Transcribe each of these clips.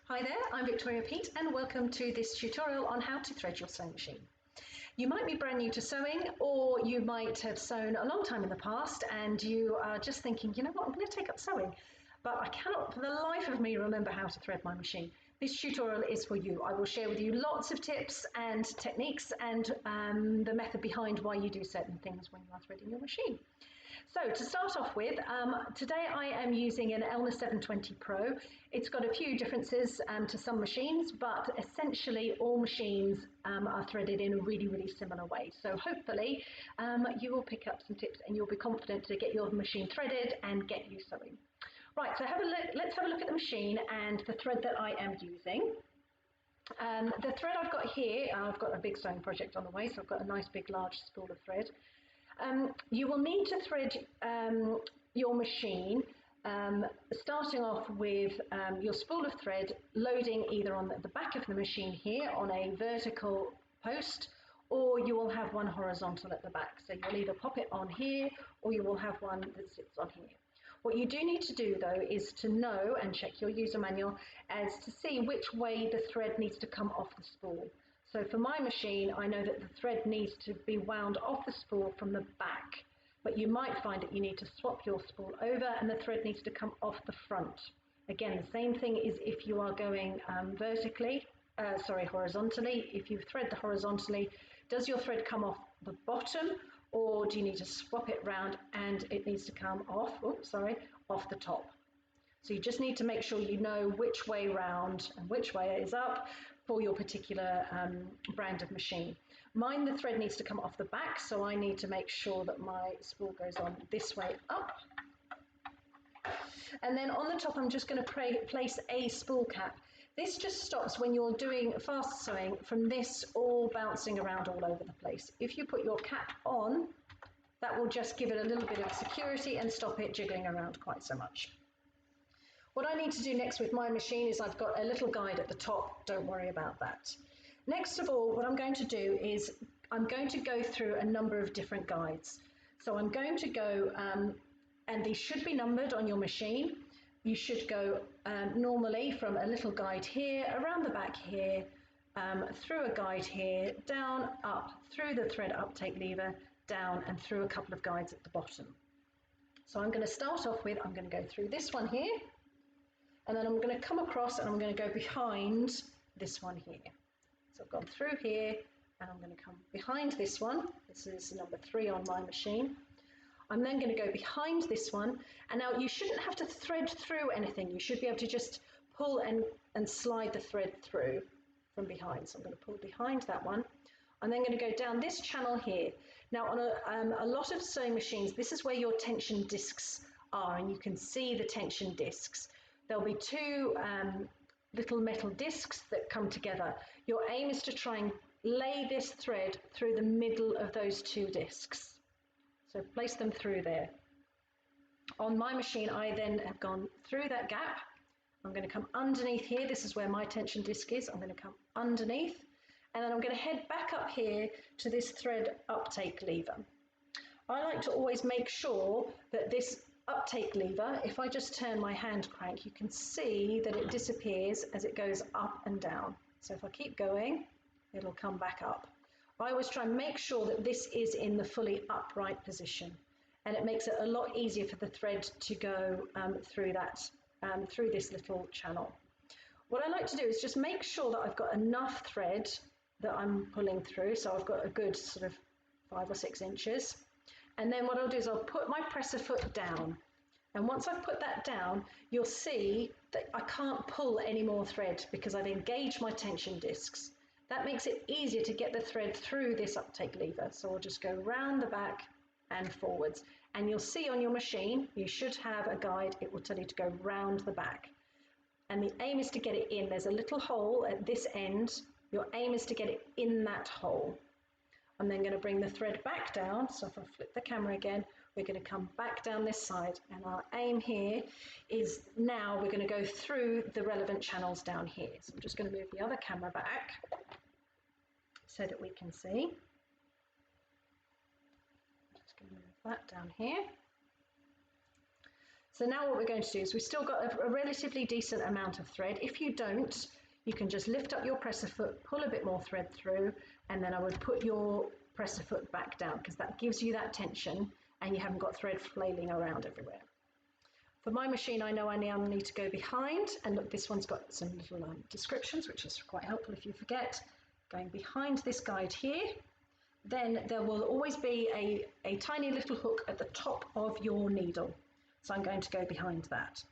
Hi there, I'm Victoria Peat and welcome to this tutorial on how to thread your sewing machine. You might be brand new to sewing, or you might have sewn a long time in the past and you are just thinking, you know what, I'm going to take up sewing, but I cannot for the life of me remember how to thread my machine. This tutorial is for you. I will share with you lots of tips and techniques and the method behind why you do certain things when you are threading your machine. So to start off with, today I am using an Elna 720 Pro. It's got a few differences to some machines, but essentially all machines are threaded in a really similar way. So hopefully you will pick up some tips and you'll be confident to get your machine threaded and get you sewing. Right, so let's have a look at the machine and the thread that I am using. The thread I've got here, I've got a big sewing project on the way, so I've got a nice big large spool of thread. You will need to thread your machine starting off with your spool of thread loading either on the back of the machine here on a vertical post, or you will have one horizontal at the back. So you'll either pop it on here or you will have one that sits on here. What you do need to do though is to know and check your user manual as to see which way the thread needs to come off the spool. So for my machine, I know that the thread needs to be wound off the spool from the back, but you might find that you need to swap your spool over and the thread needs to come off the front. Again, the same thing is if you are going horizontally. If you thread the horizontally, does your thread come off the bottom, or do you need to swap it round and it needs to come off, off the top? So you just need to make sure you know which way round and which way is up for your particular brand of machine. Mine, the thread needs to come off the back, so I need to make sure that my spool goes on this way up. And then on the top, I'm just going to place a spool cap. This just stops when you're doing fast sewing from this all bouncing around all over the place. If you put your cap on, that will just give it a little bit of security and stop it jiggling around quite so much. What I need to do next with my machine is I've got a little guide at the top, don't worry about that. Next of all, what I'm going to do is I'm going to go through a number of different guides. So I'm going to go, and these should be numbered on your machine. You should go normally from a little guide here, around the back here, through a guide here, down, up, through the thread uptake lever, down, and through a couple of guides at the bottom. So I'm going to start off with, I'm going to go through this one here, and then I'm going to come across and I'm going to go behind this one here. So I've gone through here and I'm going to come behind this one. This is number 3 on my machine. I'm then going to go behind this one, and now you shouldn't have to thread through anything. You should be able to just pull and slide the thread through from behind. So I'm going to pull behind that one. I'm then going to go down this channel here. Now on a lot of sewing machines, this is where your tension discs are, and you can see the tension discs. There'll be 2 little metal discs that come together. Your aim is to try and lay this thread through the middle of those 2 discs. So place them through there. On my machine, I then have gone through that gap. I'm going to come underneath here. This is where my tension disc is. I'm going to come underneath, and then I'm going to head back up here to this thread uptake lever. I like to always make sure that this uptake lever, if I just turn my hand crank, you can see that it disappears as it goes up and down. So if I keep going, it'll come back up. I always try and make sure that this is in the fully upright position, and it makes it a lot easier for the thread to go through this little channel. What I like to do is just make sure that I've got enough thread that I'm pulling through, so I've got a good sort of 5 or 6 inches. And then what I'll do is I'll put my presser foot down. And once I've put that down, you'll see that I can't pull any more thread because I've engaged my tension discs. That makes it easier to get the thread through this uptake lever. So I'll just go round the back and forwards. And you'll see on your machine, you should have a guide. It will tell you to go round the back. And the aim is to get it in. There's a little hole at this end. Your aim is to get it in that hole. I'm then going to bring the thread back down. So if I flip the camera again, we're going to come back down this side. And our aim here is now we're going to go through the relevant channels down here. So I'm just going to move the other camera back so that we can see. I'm just going to move that down here. So now what we're going to do is we've still got a relatively decent amount of thread. If you don't, you can just lift up your presser foot, pull a bit more thread through, and then I would put your presser foot back down because that gives you that tension and you haven't got thread flailing around everywhere. For my machine, I know I now need to go behind, and look, this one's got some little descriptions, which is quite helpful if you forget. Going behind this guide here, then there will always be a tiny little hook at the top of your needle. So I'm going to go behind that.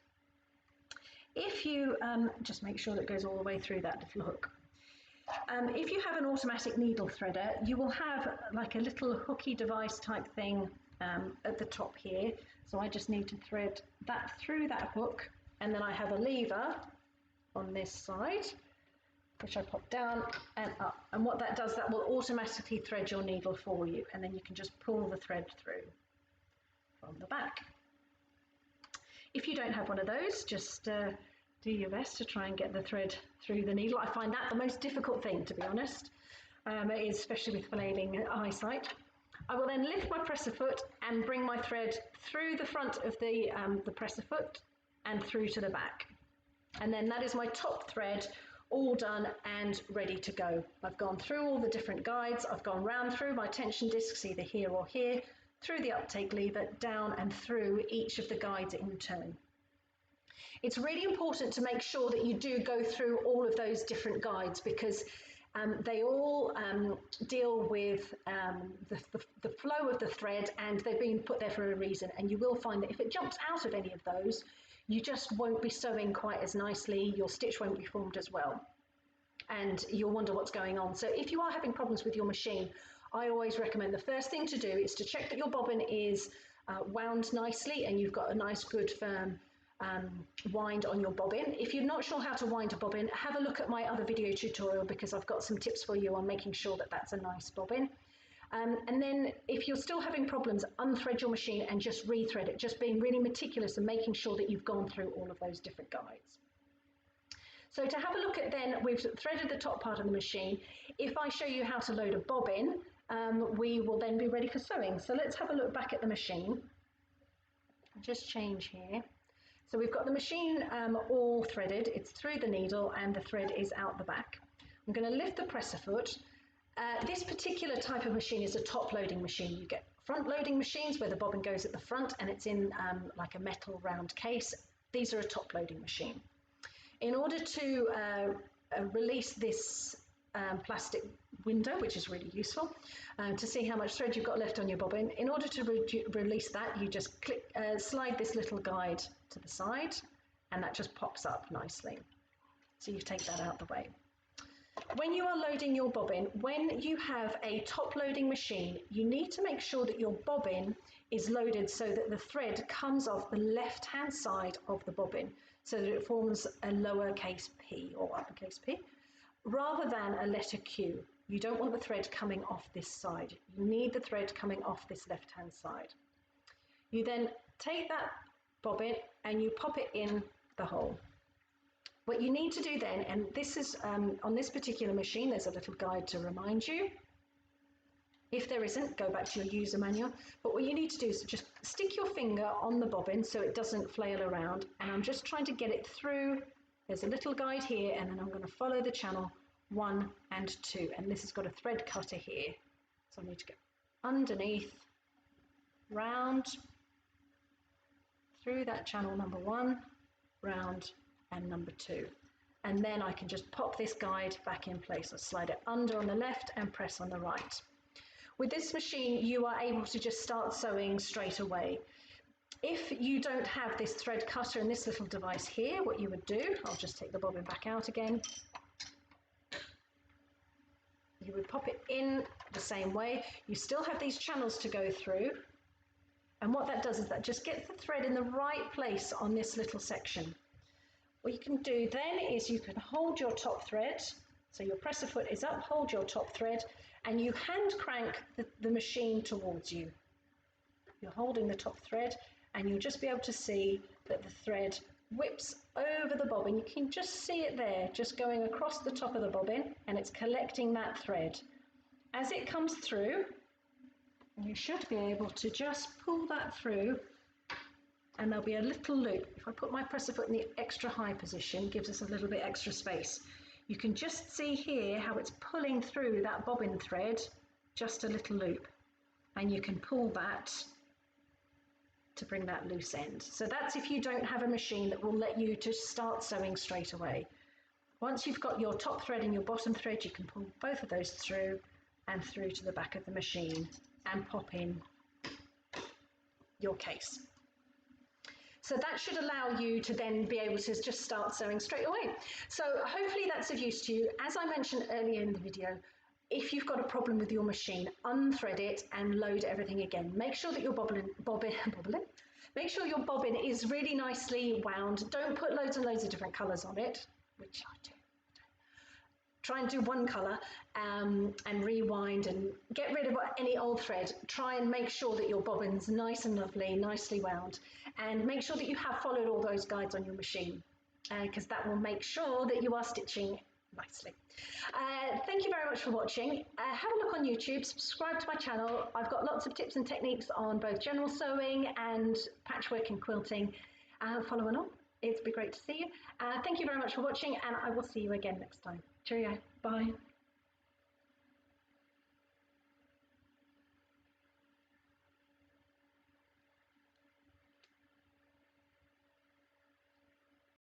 If you just make sure that it goes all the way through that little hook. If you have an automatic needle threader, you will have like a little hooky device type thing at the top here. So I just need to thread that through that hook, and then I have a lever on this side, which I pop down and up. And what that does, that will automatically thread your needle for you, and then you can just pull the thread through from the back. If you don't have one of those, just do your best to try and get the thread through the needle. I find that the most difficult thing, to be honest, especially with flailing eyesight. I will then lift my presser foot and bring my thread through the front of the presser foot and through to the back. And then that is my top thread all done and ready to go. I've gone through all the different guides. I've gone round through my tension discs, either here or here, through the uptake lever, down and through each of the guides in turn. It's really important to make sure that you do go through all of those different guides because they all deal with the flow of the thread, and they've been put there for a reason. And you will find that if it jumps out of any of those, you just won't be sewing quite as nicely, your stitch won't be formed as well, and you'll wonder what's going on. So if you are having problems with your machine, I always recommend the first thing to do is to check that your bobbin is wound nicely and you've got a nice good firm wind on your bobbin. If you're not sure how to wind a bobbin, have a look at my other video tutorial because I've got some tips for you on making sure that that's a nice bobbin. And then if you're still having problems, unthread your machine and just rethread it, just being really meticulous and making sure that you've gone through all of those different guides. So to have a look at then, we've threaded the top part of the machine. If I show you how to load a bobbin, we will then be ready for sewing. So let's have a look back at the machine. Just change here. So we've got the machine all threaded, it's through the needle and the thread is out the back. I'm going to lift the presser foot. This particular type of machine is a top loading machine. You get front loading machines where the bobbin goes at the front and it's in like a metal round case. These are a top loading machine. In order to release this plastic window, which is really useful, to see how much thread you've got left on your bobbin. In order to release that, you just slide this little guide to the side and that just pops up nicely. So you take that out the way. When you are loading your bobbin, when you have a top loading machine, you need to make sure that your bobbin is loaded so that the thread comes off the left hand side of the bobbin so that it forms a lowercase p or uppercase P rather than a letter Q. You don't want the thread coming off this side. You need the thread coming off this left hand side. You then take that bobbin and you pop it in the hole. What you need to do then, and this is on this particular machine, there's a little guide to remind you. If there isn't, go back to your user manual. But what you need to do is just stick your finger on the bobbin so it doesn't flail around. And I'm just trying to get it through. There's a little guide here, and then I'm going to follow the channel 1 and 2. And this has got a thread cutter here. So I need to go underneath, round, through that channel number 1, round, and number 2. And then I can just pop this guide back in place. I'll slide it under on the left and press on the right. With this machine, you are able to just start sewing straight away. If you don't have this thread cutter and this little device here, what you would do, I'll just take the bobbin back out again. You would pop it in the same way. You still have these channels to go through. And what that does is that just gets the thread in the right place on this little section. What you can do then is you can hold your top thread, so your presser foot is up, hold your top thread, and you hand crank the machine towards you. You're holding the top thread, and you'll just be able to see that the thread whips over the bobbin. You can just see it there, just going across the top of the bobbin, and it's collecting that thread. As it comes through, you should be able to just pull that through and there'll be a little loop. If I put my presser foot in the extra high position, gives us a little bit extra space. You can just see here how it's pulling through that bobbin thread, just a little loop, and you can pull that to bring that loose end. So that's if you don't have a machine that will let you to start sewing straight away. Once you've got your top thread and your bottom thread, you can pull both of those through and through to the back of the machine and pop in your case. So that should allow you to then be able to just start sewing straight away. So hopefully that's of use to you. As I mentioned earlier in the video, if you've got a problem with your machine, unthread it and load everything again. Make sure that your make sure your bobbin is really nicely wound. Don't put loads and loads of different colours on it, which I do. Try and do one colour and rewind and get rid of any old thread. Try and make sure that your bobbin's nice and lovely, nicely wound, and make sure that you have followed all those guides on your machine, because that will make sure that you are stitching nicely. Thank you very much for watching. Have a look on YouTube, subscribe to my channel. I've got lots of tips and techniques on both general sewing and patchwork and quilting. Follow along. It's been great to see you. Thank you very much for watching, and I will see you again next time. Cheerio. Bye.